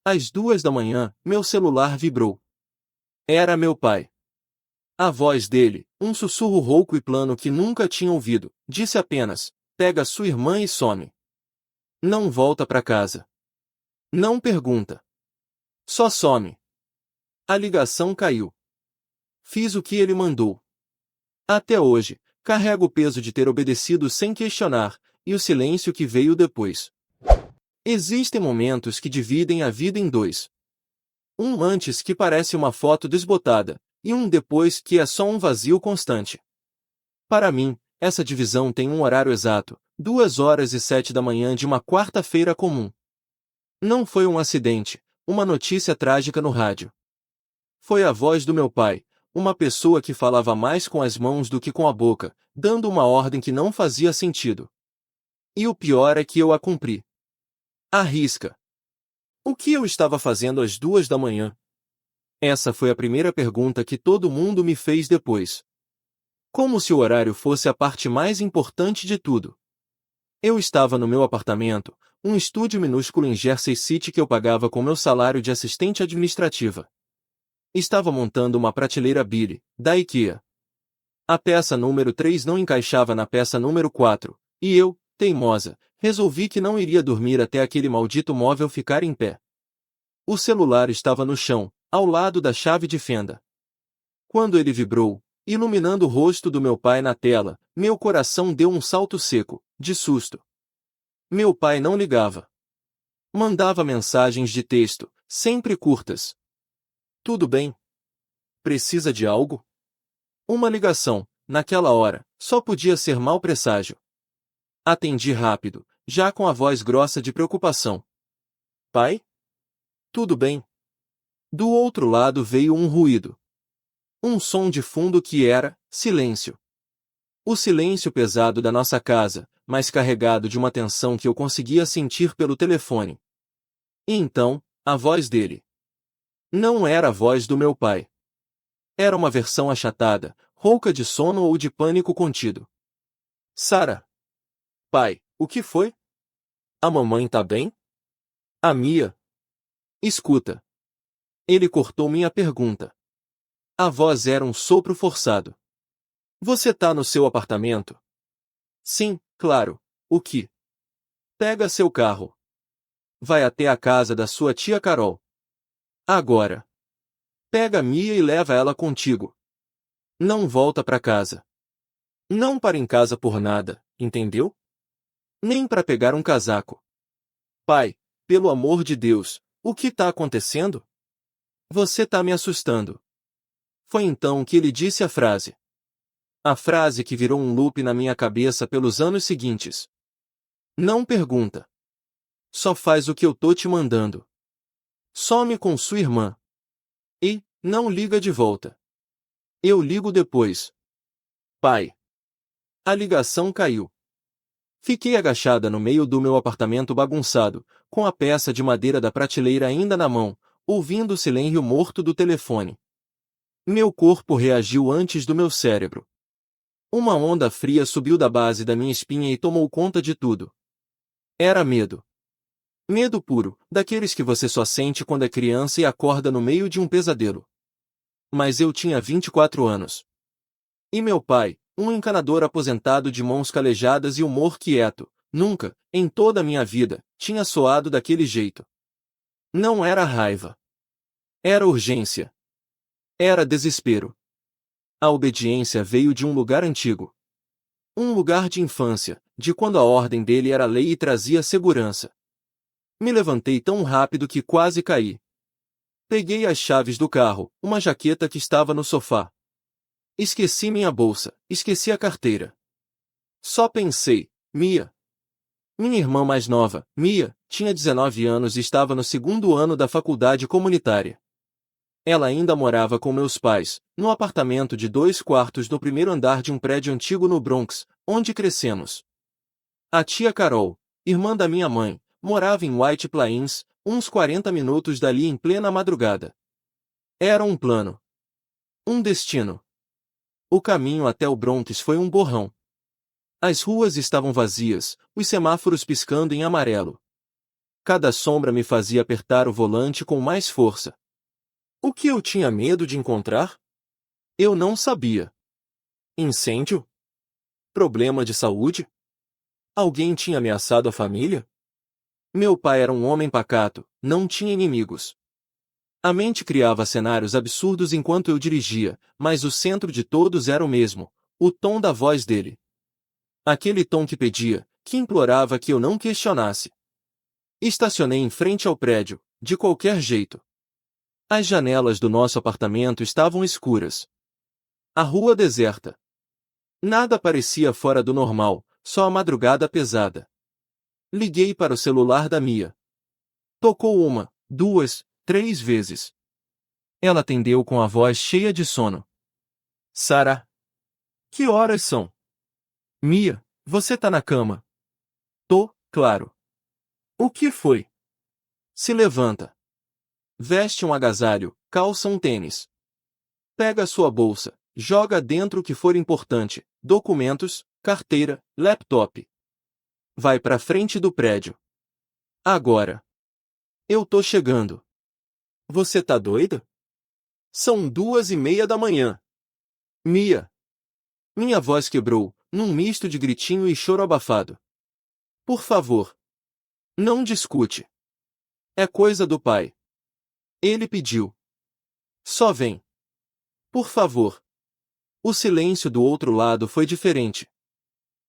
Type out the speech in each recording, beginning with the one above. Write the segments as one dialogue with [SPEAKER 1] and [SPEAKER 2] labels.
[SPEAKER 1] Às 2 da manhã, meu celular vibrou. Era meu pai. A voz dele, um sussurro rouco e plano que nunca tinha ouvido, disse apenas: pega sua irmã e some. Não volta pra casa. Não pergunta. Só some. A ligação caiu. Fiz o que ele mandou. Até hoje, carrego o peso de ter obedecido sem questionar, e o silêncio que veio depois. Existem momentos que dividem a vida em dois. Um antes que parece uma foto desbotada, e um depois que é só um vazio constante. Para mim, essa divisão tem um horário exato, 2h07 de uma quarta-feira comum. Não foi um acidente, uma notícia trágica no rádio. Foi a voz do meu pai, uma pessoa que falava mais com as mãos do que com a boca, dando uma ordem que não fazia sentido. E o pior é que eu a cumpri. À risca. O que eu estava fazendo às 2 da manhã? Essa foi a primeira pergunta que todo mundo me fez depois. Como se o horário fosse a parte mais importante de tudo. Eu estava no meu apartamento, um estúdio minúsculo em Jersey City que eu pagava com meu salário de assistente administrativa. Estava montando uma prateleira Billy, da IKEA. A peça número 3 não encaixava na peça número 4, e eu, teimosa, resolvi que não iria dormir até aquele maldito móvel ficar em pé. O celular estava no chão, ao lado da chave de fenda. Quando ele vibrou, iluminando o rosto do meu pai na tela, meu coração deu um salto seco, de susto. Meu pai não ligava. Mandava mensagens de texto, sempre curtas. Tudo bem? Precisa de algo? Uma ligação, naquela hora, só podia ser mau presságio. Atendi rápido, já com a voz grossa de preocupação. Pai? Tudo bem? Do outro lado veio um ruído. Um som de fundo que era silêncio. O silêncio pesado da nossa casa, mas carregado de uma tensão que eu conseguia sentir pelo telefone. E então, a voz dele. Não era a voz do meu pai. Era uma versão achatada, rouca de sono ou de pânico contido. Sara. Pai, o que foi? A mamãe tá bem? A Mia? Escuta. Ele cortou minha pergunta. A voz era um sopro forçado. Você tá no seu apartamento? Sim, claro. O que? Pega seu carro. Vai até a casa da sua tia Carol. Agora. Pega a Mia e leva ela contigo. Não volta pra casa. Não para em casa por nada, entendeu? Nem para pegar um casaco. Pai, pelo amor de Deus, o que tá acontecendo? Você tá me assustando. Foi então que ele disse a frase. A frase que virou um loop na minha cabeça pelos anos seguintes. Não pergunta. Só faz o que eu tô te mandando. Some com sua irmã. E, não liga de volta. Eu ligo depois. Pai. A ligação caiu. Fiquei agachada no meio do meu apartamento bagunçado, com a peça de madeira da prateleira ainda na mão, ouvindo o silêncio morto do telefone. Meu corpo reagiu antes do meu cérebro. Uma onda fria subiu da base da minha espinha e tomou conta de tudo. Era medo. Medo puro, daqueles que você só sente quando é criança e acorda no meio de um pesadelo. Mas eu tinha 24 anos. E meu pai, um encanador aposentado de mãos calejadas e humor quieto, nunca, em toda a minha vida, tinha soado daquele jeito. Não era raiva. Era urgência. Era desespero. A obediência veio de um lugar antigo. Um lugar de infância, de quando a ordem dele era lei e trazia segurança. Me levantei tão rápido que quase caí. Peguei as chaves do carro, uma jaqueta que estava no sofá. Esqueci minha bolsa, esqueci a carteira. Só pensei, Mia. Minha irmã mais nova, Mia, tinha 19 anos e estava no segundo ano da faculdade comunitária. Ela ainda morava com meus pais, no apartamento de 2 quartos no primeiro andar de um prédio antigo no Bronx, onde crescemos. A tia Carol, irmã da minha mãe, morava em White Plains, uns 40 minutos dali em plena madrugada. Era um plano. Um destino. O caminho até o Bronx foi um borrão. As ruas estavam vazias, os semáforos piscando em amarelo. Cada sombra me fazia apertar o volante com mais força. O que eu tinha medo de encontrar? Eu não sabia. Incêndio? Problema de saúde? Alguém tinha ameaçado a família? Meu pai era um homem pacato, não tinha inimigos. A mente criava cenários absurdos enquanto eu dirigia, mas o centro de todos era o mesmo, o tom da voz dele. Aquele tom que pedia, que implorava que eu não questionasse. Estacionei em frente ao prédio, de qualquer jeito. As janelas do nosso apartamento estavam escuras. A rua deserta. Nada parecia fora do normal, só a madrugada pesada. Liguei para o celular da Mia. Tocou uma, duas, três vezes. Ela atendeu com a voz cheia de sono. Sarah. Que horas são? Mia, você tá na cama? Tô, claro. O que foi? Se levanta. Veste um agasalho, calça um tênis. Pega a sua bolsa, joga dentro o que for importante, documentos, carteira, laptop. Vai pra frente do prédio. Agora. Eu tô chegando. Você tá doida? São 2:30 da manhã. Mia. Minha voz quebrou, num misto de gritinho e choro abafado. Por favor. Não discute. É coisa do pai. Ele pediu. Só vem. Por favor. O silêncio do outro lado foi diferente.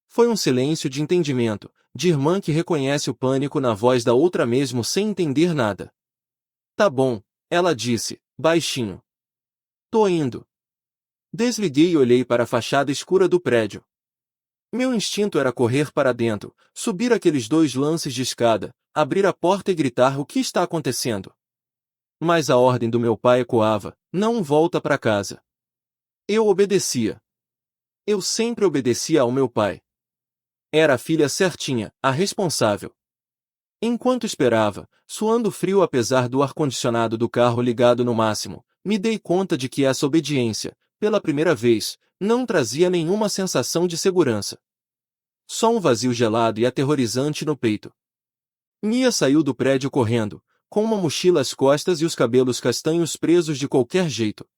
[SPEAKER 1] Foi um silêncio de entendimento, de irmã que reconhece o pânico na voz da outra mesmo sem entender nada. Tá bom, ela disse, baixinho. Tô indo. Desliguei e olhei para a fachada escura do prédio. Meu instinto era correr para dentro, subir aqueles 2 lances de escada, abrir a porta e gritar o que está acontecendo. Mas a ordem do meu pai ecoava, não volta para casa. Eu obedecia. Eu sempre obedecia ao meu pai. Era a filha certinha, a responsável. Enquanto esperava, suando frio apesar do ar-condicionado do carro ligado no máximo, me dei conta de que essa obediência, pela primeira vez, não trazia nenhuma sensação de segurança. Só um vazio gelado e aterrorizante no peito. Mia saiu do prédio correndo, com uma mochila às costas e os cabelos castanhos presos de qualquer jeito.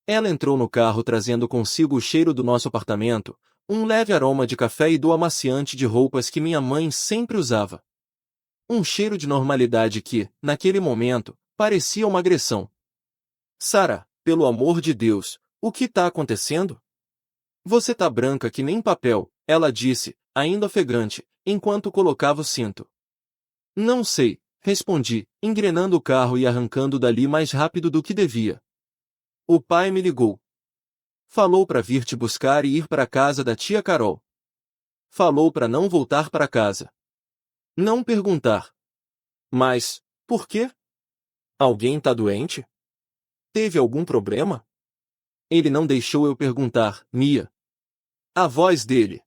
[SPEAKER 1] Ela entrou no carro trazendo consigo o cheiro do nosso apartamento, um leve aroma de café e do amaciante de roupas que minha mãe sempre usava. Um cheiro de normalidade que, naquele momento, parecia uma agressão. Sarah, pelo amor de Deus, o que tá acontecendo? Você tá branca que nem papel, ela disse, ainda ofegante, enquanto colocava o cinto. Não sei, respondi, engrenando o carro e arrancando dali mais rápido do que devia. O pai me ligou. Falou para vir te buscar e ir para a casa da tia Carol. Falou para não voltar para casa. Não perguntar. Mas, por quê? Alguém tá doente? Teve algum problema? Ele não deixou eu perguntar, Mia. A voz dele.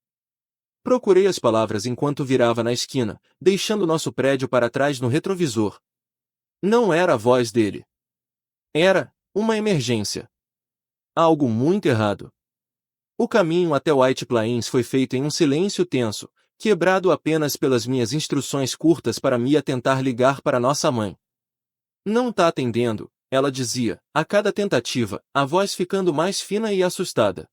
[SPEAKER 1] Procurei as palavras enquanto virava na esquina, deixando nosso prédio para trás no retrovisor. Não era a voz dele. Era uma emergência. Algo muito errado. O caminho até White Plains foi feito em um silêncio tenso, quebrado apenas pelas minhas instruções curtas para Mia tentar ligar para nossa mãe. Não tá atendendo, ela dizia, a cada tentativa, a voz ficando mais fina e assustada.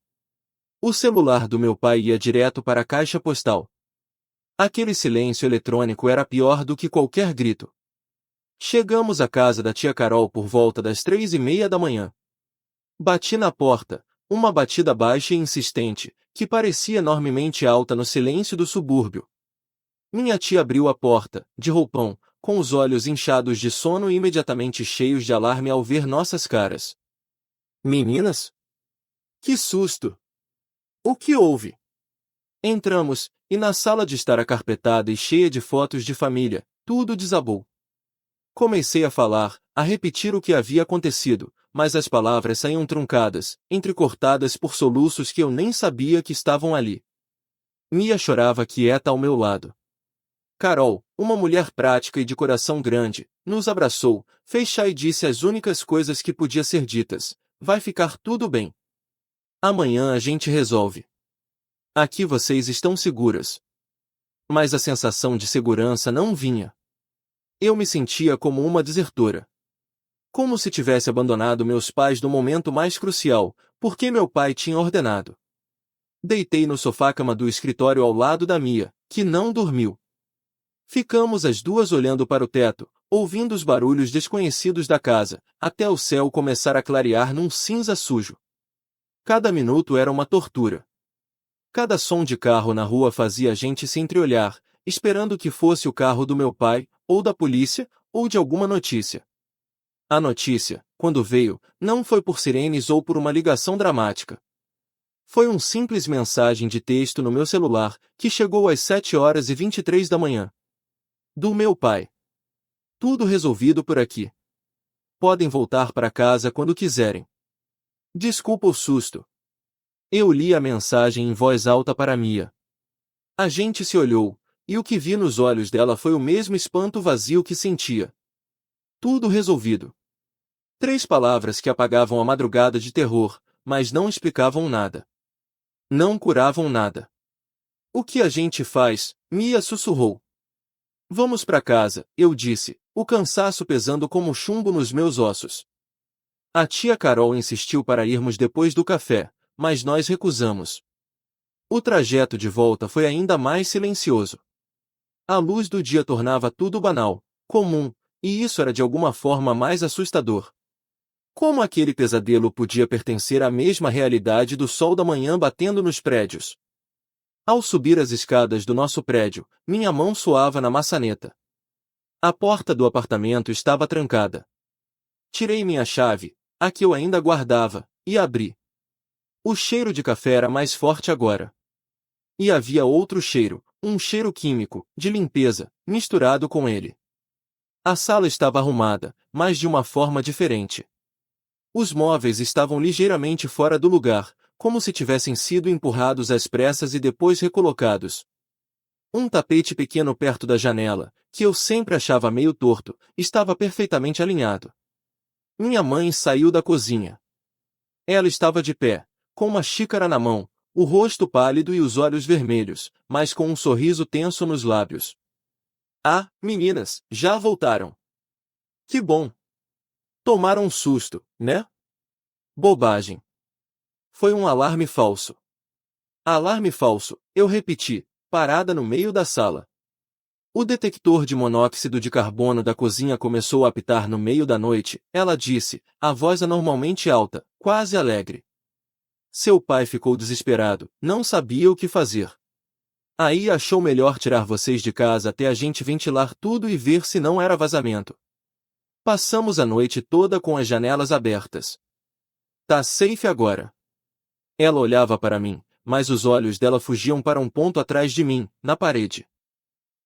[SPEAKER 1] O celular do meu pai ia direto para a caixa postal. Aquele silêncio eletrônico era pior do que qualquer grito. Chegamos à casa da tia Carol por volta das 3:30 da manhã. Bati na porta, uma batida baixa e insistente, que parecia enormemente alta no silêncio do subúrbio. Minha tia abriu a porta, de roupão, com os olhos inchados de sono e imediatamente cheios de alarme ao ver nossas caras. Meninas? Que susto! O que houve? Entramos, e na sala de estar acarpetada e cheia de fotos de família, tudo desabou. Comecei a falar, a repetir o que havia acontecido, mas as palavras saíam truncadas, entrecortadas por soluços que eu nem sabia que estavam ali. Mia chorava quieta ao meu lado. Carol, uma mulher prática e de coração grande, nos abraçou, fez chá e disse as únicas coisas que podia ser ditas: vai ficar tudo bem. Amanhã a gente resolve. Aqui vocês estão seguras. Mas a sensação de segurança não vinha. Eu me sentia como uma desertora. Como se tivesse abandonado meus pais no momento mais crucial, porque meu pai tinha ordenado. Deitei no sofá-cama do escritório ao lado da Mia, que não dormiu. Ficamos as duas olhando para o teto, ouvindo os barulhos desconhecidos da casa, até o céu começar a clarear num cinza sujo. Cada minuto era uma tortura. Cada som de carro na rua fazia a gente se entreolhar, esperando que fosse o carro do meu pai, ou da polícia, ou de alguma notícia. A notícia, quando veio, não foi por sirenes ou por uma ligação dramática. Foi uma simples mensagem de texto no meu celular, que chegou às 7h23 da manhã. Do meu pai. Tudo resolvido por aqui. Podem voltar para casa quando quiserem. Desculpa o susto. Eu li a mensagem em voz alta para Mia. A gente se olhou, e o que vi nos olhos dela foi o mesmo espanto vazio que sentia. Tudo resolvido. 3 palavras que apagavam a madrugada de terror, mas não explicavam nada. Não curavam nada. O que a gente faz? Mia sussurrou. Vamos para casa, eu disse, o cansaço pesando como chumbo nos meus ossos. A tia Carol insistiu para irmos depois do café, mas nós recusamos. O trajeto de volta foi ainda mais silencioso. A luz do dia tornava tudo banal, comum, e isso era de alguma forma mais assustador. Como aquele pesadelo podia pertencer à mesma realidade do sol da manhã batendo nos prédios? Ao subir as escadas do nosso prédio, minha mão suava na maçaneta. A porta do apartamento estava trancada. Tirei minha chave, a que eu ainda guardava, e abri. O cheiro de café era mais forte agora. E havia outro cheiro, um cheiro químico, de limpeza, misturado com ele. A sala estava arrumada, mas de uma forma diferente. Os móveis estavam ligeiramente fora do lugar, como se tivessem sido empurrados às pressas e depois recolocados. Um tapete pequeno perto da janela, que eu sempre achava meio torto, estava perfeitamente alinhado. Minha mãe saiu da cozinha. Ela estava de pé, com uma xícara na mão, o rosto pálido e os olhos vermelhos, mas com um sorriso tenso nos lábios. Ah, meninas, já voltaram. Que bom. Tomaram um susto, né? Bobagem. Foi um alarme falso. Alarme falso, eu repeti, parada no meio da sala. O detector de monóxido de carbono da cozinha começou a apitar no meio da noite, ela disse, a voz anormalmente alta, quase alegre. Seu pai ficou desesperado, não sabia o que fazer. Aí achou melhor tirar vocês de casa até a gente ventilar tudo e ver se não era vazamento. Passamos a noite toda com as janelas abertas. Tá safe agora. Ela olhava para mim, mas os olhos dela fugiam para um ponto atrás de mim, na parede.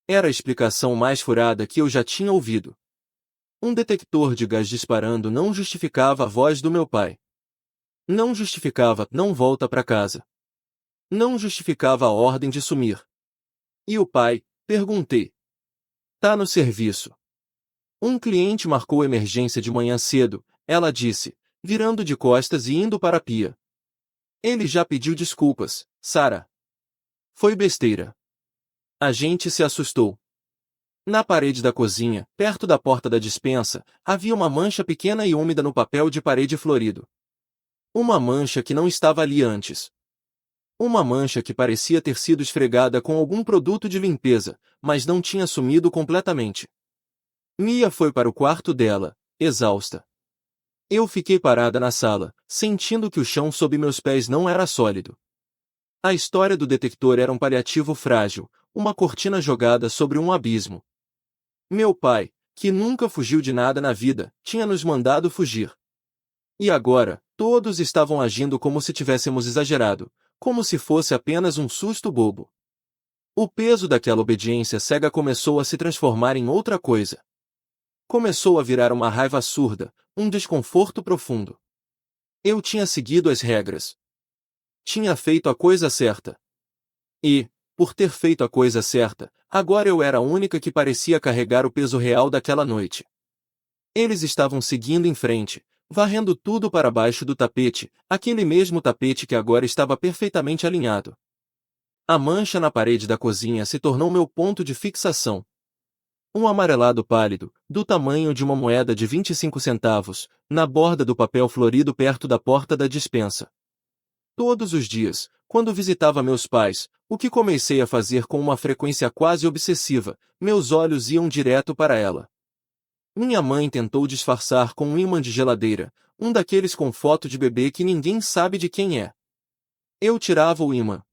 [SPEAKER 1] Era a explicação mais furada que eu já tinha ouvido. Um detector de gás disparando não justificava a voz do meu pai. Não justificava, não volta para casa. Não justificava a ordem de sumir. E o pai? Perguntei. Tá no serviço. Um cliente marcou emergência de manhã cedo, ela disse, virando de costas e indo para a pia. Ele já pediu desculpas, Sarah. Foi besteira. A gente se assustou. Na parede da cozinha, perto da porta da despensa, havia uma mancha pequena e úmida no papel de parede florido. Uma mancha que não estava ali antes. Uma mancha que parecia ter sido esfregada com algum produto de limpeza, mas não tinha sumido completamente. Mia foi para o quarto dela, exausta. Eu fiquei parada na sala, sentindo que o chão sob meus pés não era sólido. A história do detector era um paliativo frágil, uma cortina jogada sobre um abismo. Meu pai, que nunca fugiu de nada na vida, tinha nos mandado fugir. E agora, todos estavam agindo como se tivéssemos exagerado, como se fosse apenas um susto bobo. O peso daquela obediência cega começou a se transformar em outra coisa. Começou a virar uma raiva surda, um desconforto profundo. Eu tinha seguido as regras. Tinha feito a coisa certa. E, por ter feito a coisa certa, agora eu era a única que parecia carregar o peso real daquela noite. Eles estavam seguindo em frente, varrendo tudo para baixo do tapete, aquele mesmo tapete que agora estava perfeitamente alinhado. A mancha na parede da cozinha se tornou meu ponto de fixação. Um amarelado pálido, do tamanho de uma moeda de 25 centavos, na borda do papel florido perto da porta da despensa. Todos os dias, quando visitava meus pais, o que comecei a fazer com uma frequência quase obsessiva, meus olhos iam direto para ela. Minha mãe tentou disfarçar com um ímã de geladeira, um daqueles com foto de bebê que ninguém sabe de quem é. Eu tirava o ímã.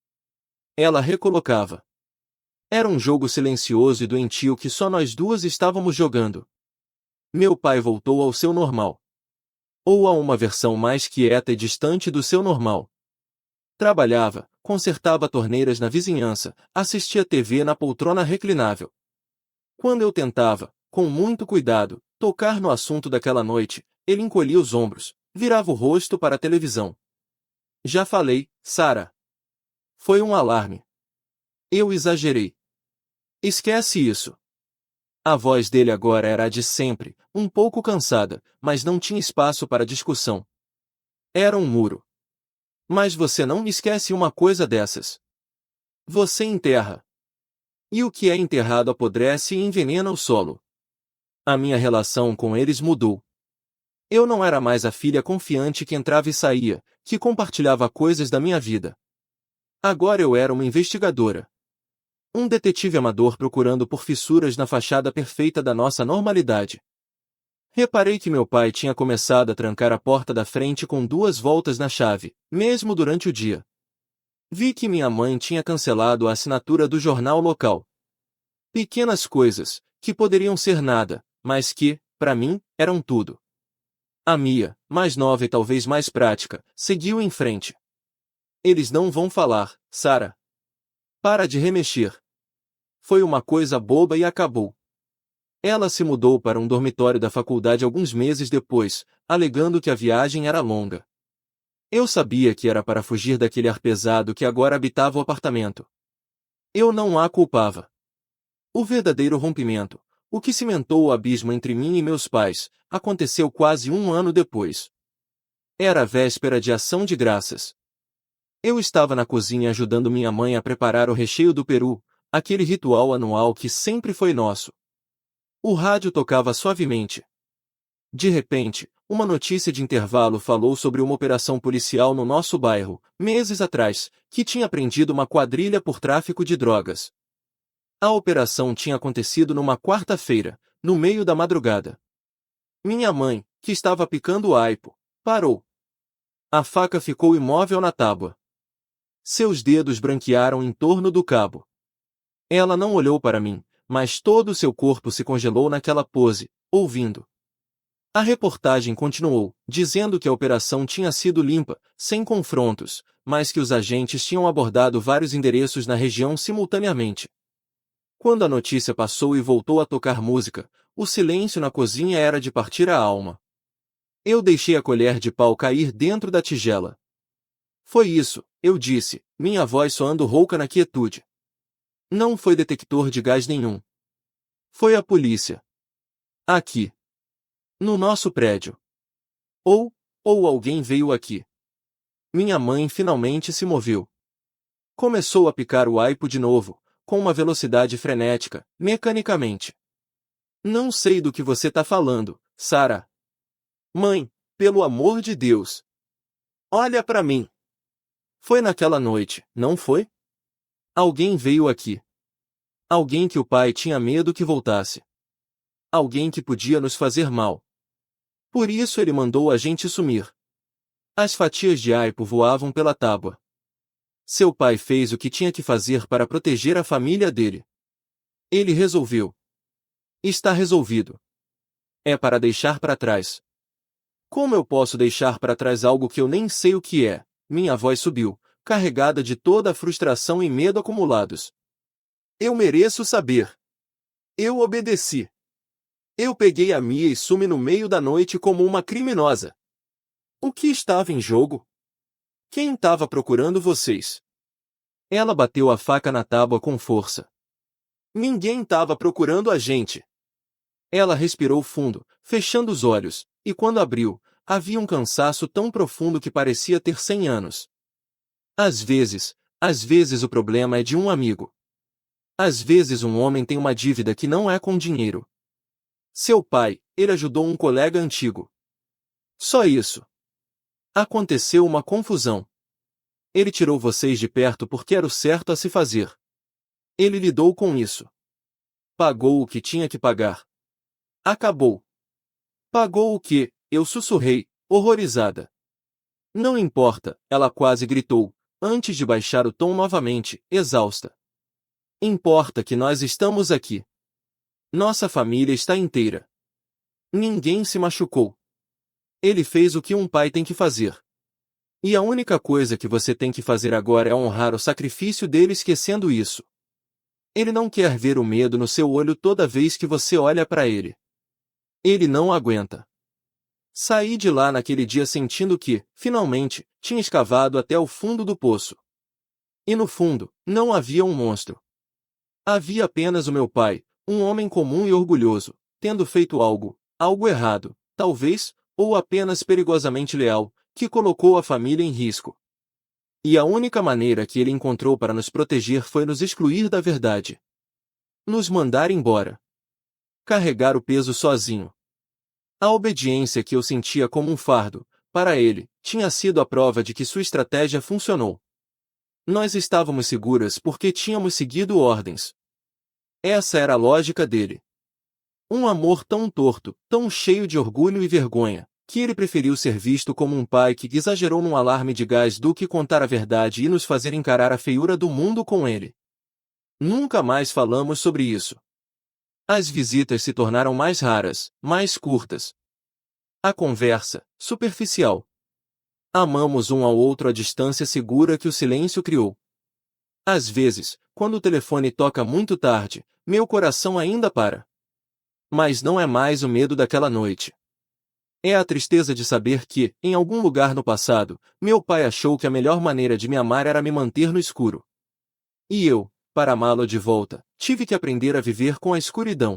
[SPEAKER 1] Ela recolocava. Era um jogo silencioso e doentio que só nós duas estávamos jogando. Meu pai voltou ao seu normal. Ou a uma versão mais quieta e distante do seu normal. Trabalhava, consertava torneiras na vizinhança, assistia TV na poltrona reclinável. Quando eu tentava, com muito cuidado, tocar no assunto daquela noite, ele encolhia os ombros, virava o rosto para a televisão. Já falei, Sara. Foi um alarme. Eu exagerei. Esquece isso. A voz dele agora era a de sempre, um pouco cansada, mas não tinha espaço para discussão. Era um muro. Mas você não me esquece uma coisa dessas. Você enterra. E o que é enterrado apodrece e envenena o solo. A minha relação com eles mudou. Eu não era mais a filha confiante que entrava e saía, que compartilhava coisas da minha vida. Agora eu era uma investigadora. Um detetive amador procurando por fissuras na fachada perfeita da nossa normalidade. Reparei que meu pai tinha começado a trancar a porta da frente com 2 voltas na chave, mesmo durante o dia. Vi que minha mãe tinha cancelado a assinatura do jornal local. Pequenas coisas, que poderiam ser nada, mas que, para mim, eram tudo. A Mia, mais nova e talvez mais prática, seguiu em frente. Eles não vão falar, Sara. Para de remexer. Foi uma coisa boba e acabou. Ela se mudou para um dormitório da faculdade alguns meses depois, alegando que a viagem era longa. Eu sabia que era para fugir daquele ar pesado que agora habitava o apartamento. Eu não a culpava. O verdadeiro rompimento, o que cimentou o abismo entre mim e meus pais, aconteceu quase 1 ano depois. Era a véspera de Ação de Graças. Eu estava na cozinha ajudando minha mãe a preparar o recheio do peru, aquele ritual anual que sempre foi nosso. O rádio tocava suavemente. De repente, uma notícia de intervalo falou sobre uma operação policial no nosso bairro, meses atrás, que tinha prendido uma quadrilha por tráfico de drogas. A operação tinha acontecido numa quarta-feira, no meio da madrugada. Minha mãe, que estava picando o aipo, parou. A faca ficou imóvel na tábua. Seus dedos branquearam em torno do cabo. Ela não olhou para mim, mas todo o seu corpo se congelou naquela pose, ouvindo. A reportagem continuou, dizendo que a operação tinha sido limpa, sem confrontos, mas que os agentes tinham abordado vários endereços na região simultaneamente. Quando a notícia passou e voltou a tocar música, o silêncio na cozinha era de partir a alma. Eu deixei a colher de pau cair dentro da tigela. Foi isso, eu disse, minha voz soando rouca na quietude. Não foi detector de gás nenhum. Foi a polícia. Aqui. No nosso prédio. Ou alguém veio aqui. Minha mãe finalmente se moveu. Começou a picar o aipo de novo, com uma velocidade frenética, mecanicamente. Não sei do que você tá falando, Sara. Mãe, pelo amor de Deus. Olha pra mim. Foi naquela noite, não foi? Alguém veio aqui. Alguém que o pai tinha medo que voltasse. Alguém que podia nos fazer mal. Por isso ele mandou a gente sumir. As fatias de aipo voavam pela tábua. Seu pai fez o que tinha que fazer para proteger a família dele. Ele resolveu. Está resolvido. É para deixar para trás. Como eu posso deixar para trás algo que eu nem sei o que é? Minha voz subiu, carregada de toda a frustração e medo acumulados. Eu mereço saber. Eu obedeci. Eu peguei a Mia e sumi no meio da noite como uma criminosa. O que estava em jogo? Quem estava procurando vocês? Ela bateu a faca na tábua com força. Ninguém estava procurando a gente. Ela respirou fundo, fechando os olhos, e quando abriu, havia um cansaço tão profundo que parecia ter 100 anos. Às vezes o problema é de um amigo. Às vezes um homem tem uma dívida que não é com dinheiro. Seu pai, ele ajudou um colega antigo. Só isso. Aconteceu uma confusão. Ele tirou vocês de perto porque era o certo a se fazer. Ele lidou com isso. Pagou o que tinha que pagar. Acabou. Pagou o quê? Eu sussurrei, horrorizada. Não importa, ela quase gritou, antes de baixar o tom novamente, exausta. Importa que nós estamos aqui. Nossa família está inteira. Ninguém se machucou. Ele fez o que um pai tem que fazer. E a única coisa que você tem que fazer agora é honrar o sacrifício dele esquecendo isso. Ele não quer ver o medo no seu olho toda vez que você olha para ele. Ele não aguenta. Saí de lá naquele dia sentindo que, finalmente, tinha escavado até o fundo do poço. E no fundo, não havia um monstro. Havia apenas o meu pai, um homem comum e orgulhoso, tendo feito algo errado, talvez, ou apenas perigosamente leal, que colocou a família em risco. E a única maneira que ele encontrou para nos proteger foi nos excluir da verdade. Nos mandar embora. Carregar o peso sozinho. A obediência que eu sentia como um fardo, para ele, tinha sido a prova de que sua estratégia funcionou. Nós estávamos seguras porque tínhamos seguido ordens. Essa era a lógica dele. Um amor tão torto, tão cheio de orgulho e vergonha, que ele preferiu ser visto como um pai que exagerou num alarme de gás do que contar a verdade e nos fazer encarar a feiura do mundo com ele. Nunca mais falamos sobre isso. As visitas se tornaram mais raras, mais curtas. A conversa, superficial. Amamos um ao outro à distância segura que o silêncio criou. Às vezes, quando o telefone toca muito tarde, meu coração ainda para. Mas não é mais o medo daquela noite. É a tristeza de saber que, em algum lugar no passado, meu pai achou que a melhor maneira de me amar era me manter no escuro. E eu, para amá-lo de volta, tive que aprender a viver com a escuridão.